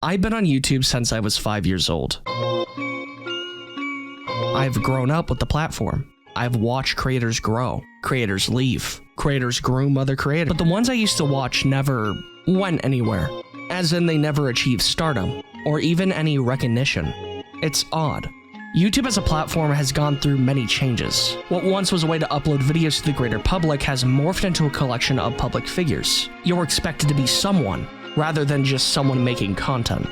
I've been on YouTube since I was 5 years old. I've grown up with the platform. I've watched creators grow, creators leave, creators groom other creators, but the ones I used to watch never went anywhere, as in they never achieved stardom, or even any recognition. It's odd. YouTube as a platform has gone through many changes. What once was a way to upload videos to the greater public has morphed into a collection of public figures. You're expected to be someone, rather than just someone making content.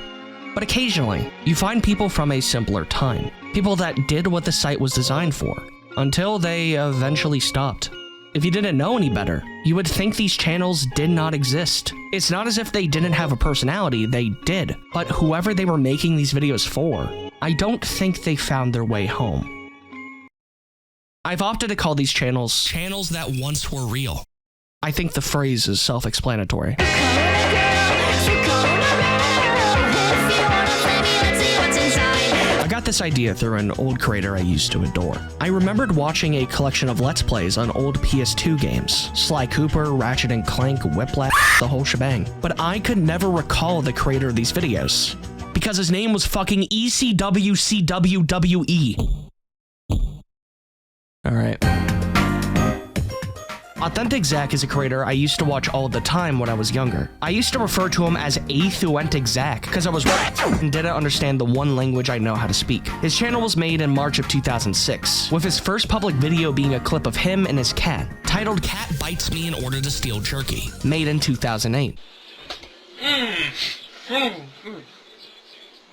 But occasionally, you find people from a simpler time. People that did what the site was designed for, until they eventually stopped. If you didn't know any better, you would think these channels did not exist. It's not as if they didn't have a personality, they did. But whoever they were making these videos for, I don't think they found their way home. I've opted to call these channels that once were real. I think the phrase is self-explanatory. I got this idea through an old creator I used to adore. I remembered watching a collection of Let's Plays on old PS2 games. Sly Cooper, Ratchet & Clank, Whiplash, the whole shebang. But I could never recall the creator of these videos, because his name was fucking ECWCWWE. Alright. Authentic Zach is a creator I used to watch all the time when I was younger. I used to refer to him as Authentic Zach because I was and didn't understand the one language I know how to speak. His channel was made in March of 2006, with his first public video being a clip of him and his cat, titled Cat Bites Me in Order to Steal Jerky, made in 2008.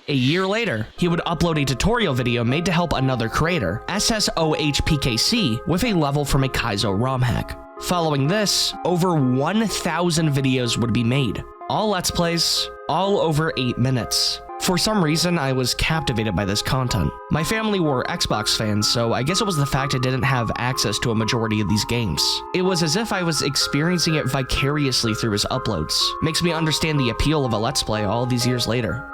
A year later, he would upload a tutorial video made to help another creator, SSOHPKC, with a level from a Kaizo ROM hack. Following this, over 1,000 videos would be made. All Let's Plays, all over 8 minutes. For some reason, I was captivated by this content. My family were Xbox fans, so I guess it was the fact I didn't have access to a majority of these games. It was as if I was experiencing it vicariously through his uploads. Makes me understand the appeal of a Let's Play all these years later.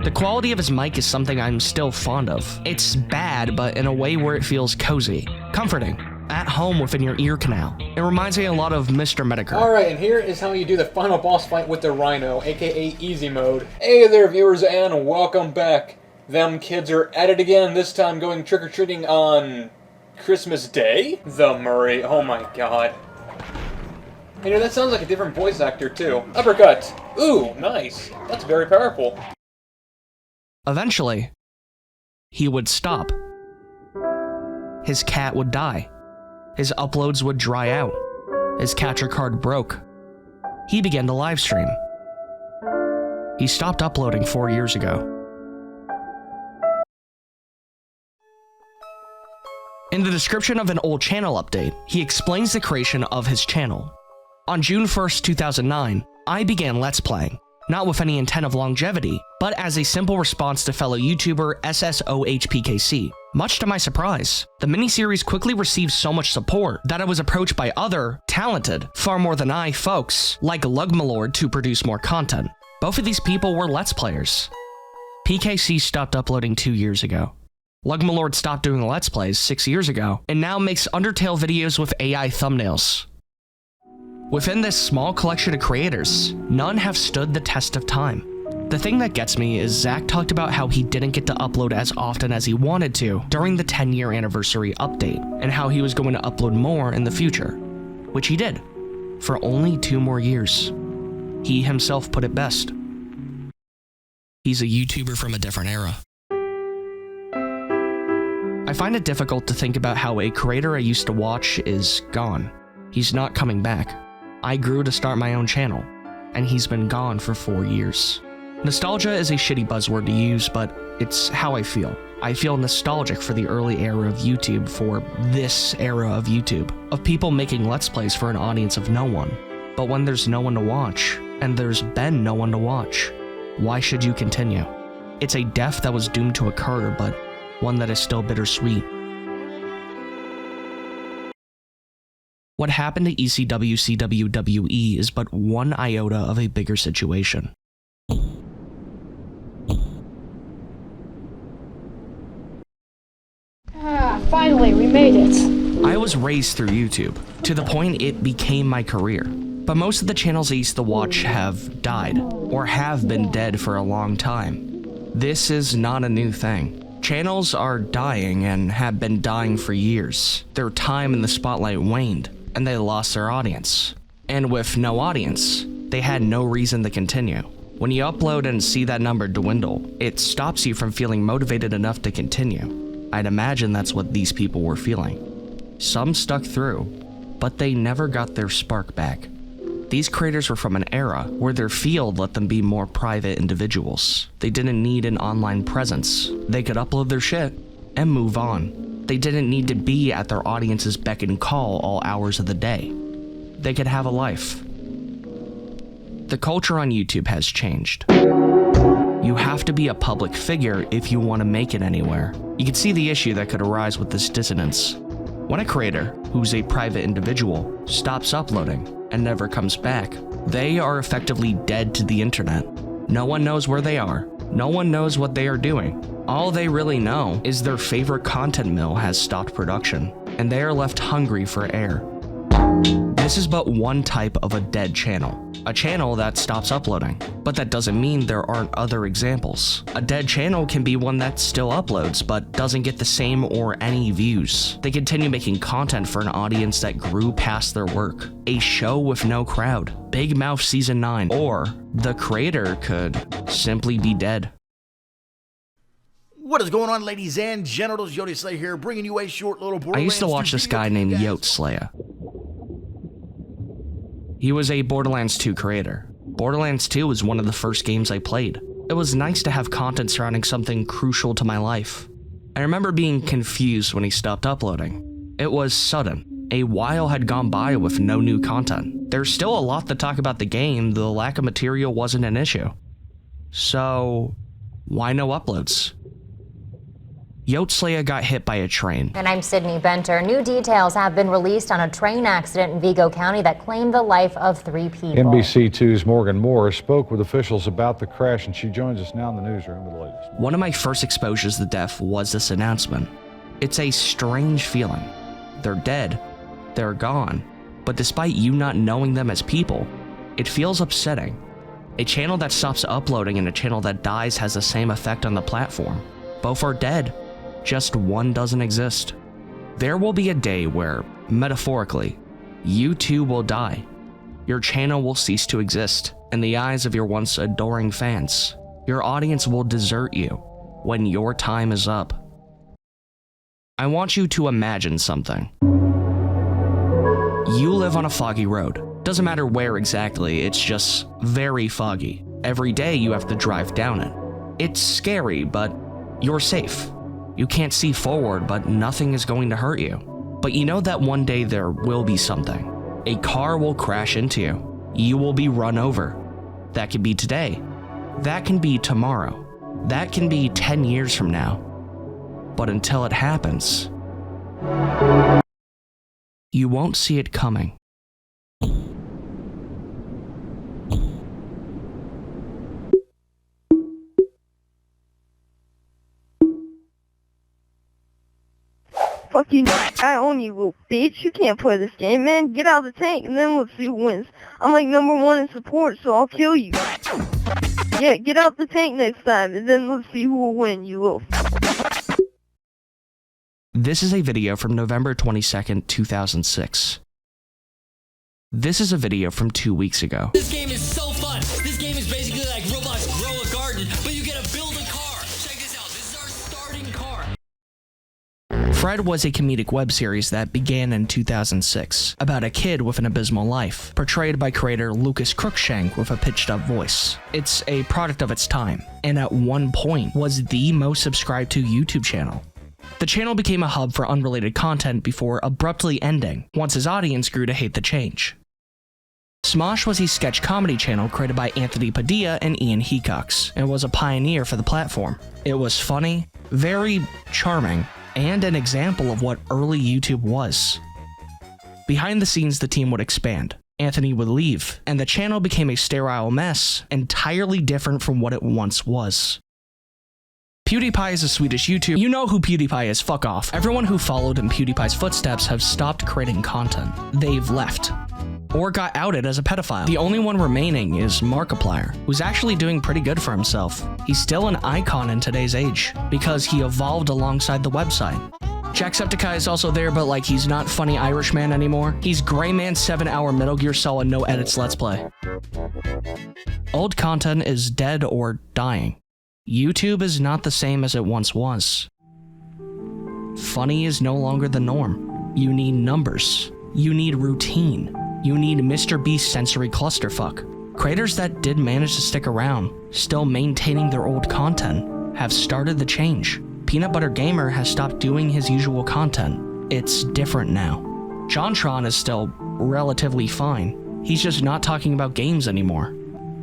The quality of his mic is something I'm still fond of. It's bad, but in a way where it feels cozy, comforting, at home within your ear canal. It reminds me a lot of Mr. Medicare. Alright, and here is how you do the final boss fight with the Rhino, aka Easy Mode. Hey there, viewers, and welcome back. Them kids are at it again, this time going trick-or-treating on Christmas Day? The Murray, oh my god. You know, that sounds like a different voice actor, too. Uppercut! Ooh, nice. That's very powerful. Eventually, he would stop. His cat would die. His uploads would dry out. His capture card broke. He began to livestream. He stopped uploading 4 years ago. In the description of an old channel update, he explains the creation of his channel. On June 1st, 2009, I began Let's Playing, not with any intent of longevity, but as a simple response to fellow YouTuber SSOHPKC. Much to my surprise, the miniseries quickly received so much support that I was approached by other, talented, far more than I folks, like Lugmalord to produce more content. Both of these people were Let's Players. PKC stopped uploading 2 years ago. Lugmalord stopped doing Let's Plays 6 years ago, and now makes Undertale videos with AI thumbnails. Within this small collection of creators, none have stood the test of time. The thing that gets me is Zach talked about how he didn't get to upload as often as he wanted to during the 10-year anniversary update, and how he was going to upload more in the future, which he did, for only 2 more years. He himself put it best. He's a YouTuber from a different era. I find it difficult to think about how a creator I used to watch is gone. He's not coming back. I grew to start my own channel, and he's been gone for 4 years. Nostalgia is a shitty buzzword to use, but it's how I feel. I feel nostalgic for the early era of YouTube, for this era of YouTube, of people making Let's Plays for an audience of no one. But when there's no one to watch, and there's been no one to watch, why should you continue? It's a death that was doomed to occur, but one that is still bittersweet. What happened to ECWCWWE is but one iota of a bigger situation. Finally, we made it. I was raised through YouTube, to the point it became my career. But most of the channels I used to watch have died, or have been dead for a long time. This is not a new thing. Channels are dying and have been dying for years. Their time in the spotlight waned, and they lost their audience. And with no audience, they had no reason to continue. When you upload and see that number dwindle, it stops you from feeling motivated enough to continue. I'd imagine that's what these people were feeling. Some stuck through, but they never got their spark back. These creators were from an era where their field let them be more private individuals. They didn't need an online presence. They could upload their shit and move on. They didn't need to be at their audience's beck and call all hours of the day. They could have a life. The culture on YouTube has changed. You have to be a public figure if you want to make it anywhere. You can see the issue that could arise with this dissonance. When a creator, who's a private individual, stops uploading and never comes back, they are effectively dead to the internet. No one knows where they are. No one knows what they are doing. All they really know is their favorite content mill has stopped production, and they are left hungry for air. This is but one type of a dead channel. A channel that stops uploading, but that doesn't mean there aren't other examples. A dead channel can be one that still uploads but doesn't get the same or any views. They continue making content for an audience that grew past their work. A show with no crowd, Big Mouth Season 9, or the creator could simply be dead. What is going on, ladies and genitals? Yodi Slay here, bringing you a short little I used to watch this guy named Yote Slayer. He was a Borderlands 2 creator. Borderlands 2 was one of the first games I played. It was nice to have content surrounding something crucial to my life. I remember being confused when he stopped uploading. It was sudden. A while had gone by with no new content. There's still a lot to talk about the game, the lack of material wasn't an issue. So, why no uploads? Yote Slayer got hit by a train. And I'm Sydney Benter. New details have been released on a train accident in Vigo County that claimed the life of 3 people. NBC2's Morgan Moore spoke with officials about the crash, and she joins us now in the newsroom with the latest. One of my first exposures to death was this announcement. It's a strange feeling. They're dead. They're gone. But despite you not knowing them as people, it feels upsetting. A channel that stops uploading and a channel that dies has the same effect on the platform. Both are dead. Just one doesn't exist. There will be a day where, metaphorically, you too will die. Your channel will cease to exist in the eyes of your once adoring fans. Your audience will desert you when your time is up. I want you to imagine something. You live on a foggy road. Doesn't matter where exactly, it's just very foggy. Every day you have to drive down it. It's scary, but you're safe. You can't see forward, but nothing is going to hurt you. But you know that one day there will be something. A car will crash into you. You will be run over. That could be today. That can be tomorrow. That can be 10 years from now. But until it happens, you won't see it coming. Fuck you, I own you, little bitch. You can't play this game, man. Get out of the tank, and then let's see who wins. I'm like #1 in support, so I'll kill you. Yeah, get out the tank next time, and then let's see who will win, you little... This is a video from November 22nd, 2006. This is a video from 2 weeks ago. This game is so fun. This game is basically like Roblox Grow a Garden, but you gotta build a car. Check this out. This is our starting car. Fred was a comedic web series that began in 2006, about a kid with an abysmal life, portrayed by creator Lucas Cruikshank with a pitched-up voice. It's a product of its time, and at one point was the most subscribed to YouTube channel. The channel became a hub for unrelated content before abruptly ending, once his audience grew to hate the change. Smosh was a sketch comedy channel created by Anthony Padilla and Ian Hecox, and was a pioneer for the platform. It was funny, very charming, and an example of what early YouTube was. Behind the scenes, the team would expand. Anthony would leave, and the channel became a sterile mess, entirely different from what it once was. PewDiePie is a Swedish YouTuber. You know who PewDiePie is, fuck off. Everyone who followed in PewDiePie's footsteps have stopped creating content. They've left. or got outed as a pedophile. The only one remaining is Markiplier, who's actually doing pretty good for himself. He's still an icon in today's age, because he evolved alongside the website. Jacksepticeye is also there, but like he's not funny Irishman anymore. He's Grayman 7-hour Metal Gear Solid no edits let's play. Old content is dead or dying. YouTube is not the same as it once was. Funny is no longer the norm. You need numbers. You need routine. You need Mr. Beast sensory clusterfuck. Creators that did manage to stick around, still maintaining their old content, have started the change. Peanut Butter Gamer has stopped doing his usual content. It's different now. JonTron is still relatively fine. He's just not talking about games anymore.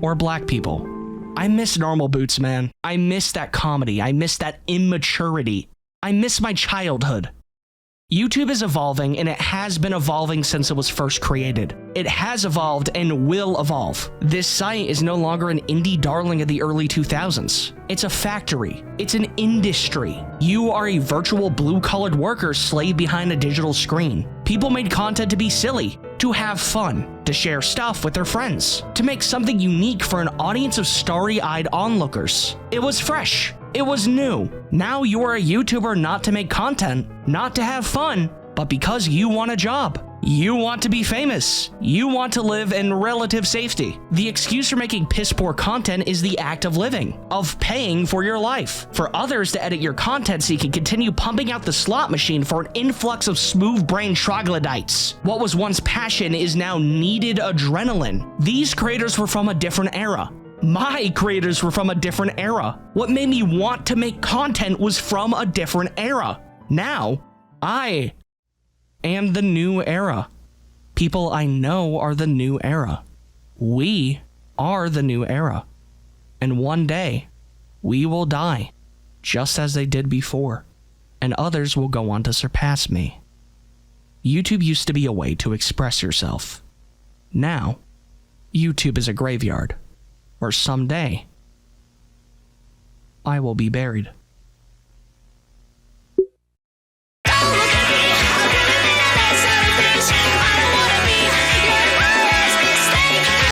Or black people. I miss Normal Boots, man. I miss that comedy. I miss that immaturity. I miss my childhood. YouTube is evolving, and it has been evolving since it was first created. It has evolved and will evolve. This site is no longer an indie darling of the early 2000s. It's a factory. It's an industry. You are a virtual blue-collared worker slave behind a digital screen. People made content to be silly, to have fun, to share stuff with their friends, to make something unique for an audience of starry-eyed onlookers. It was fresh. It was new. Now you are a YouTuber not to make content, not to have fun, but because you want a job. You want to be famous. You want to live in relative safety. The excuse for making piss-poor content is the act of living, of paying for your life, for others to edit your content so you can continue pumping out the slot machine for an influx of smooth-brained troglodytes. What was once passion is now needed adrenaline. These creators were from a different era. My creators were from a different era. What made me want to make content was from a different era. Now, I am the new era. People I know are the new era. We are the new era. And one day, we will die, just as they did before, and others will go on to surpass me. YouTube used to be a way to express yourself. Now, YouTube is a graveyard, where someday, I will be buried.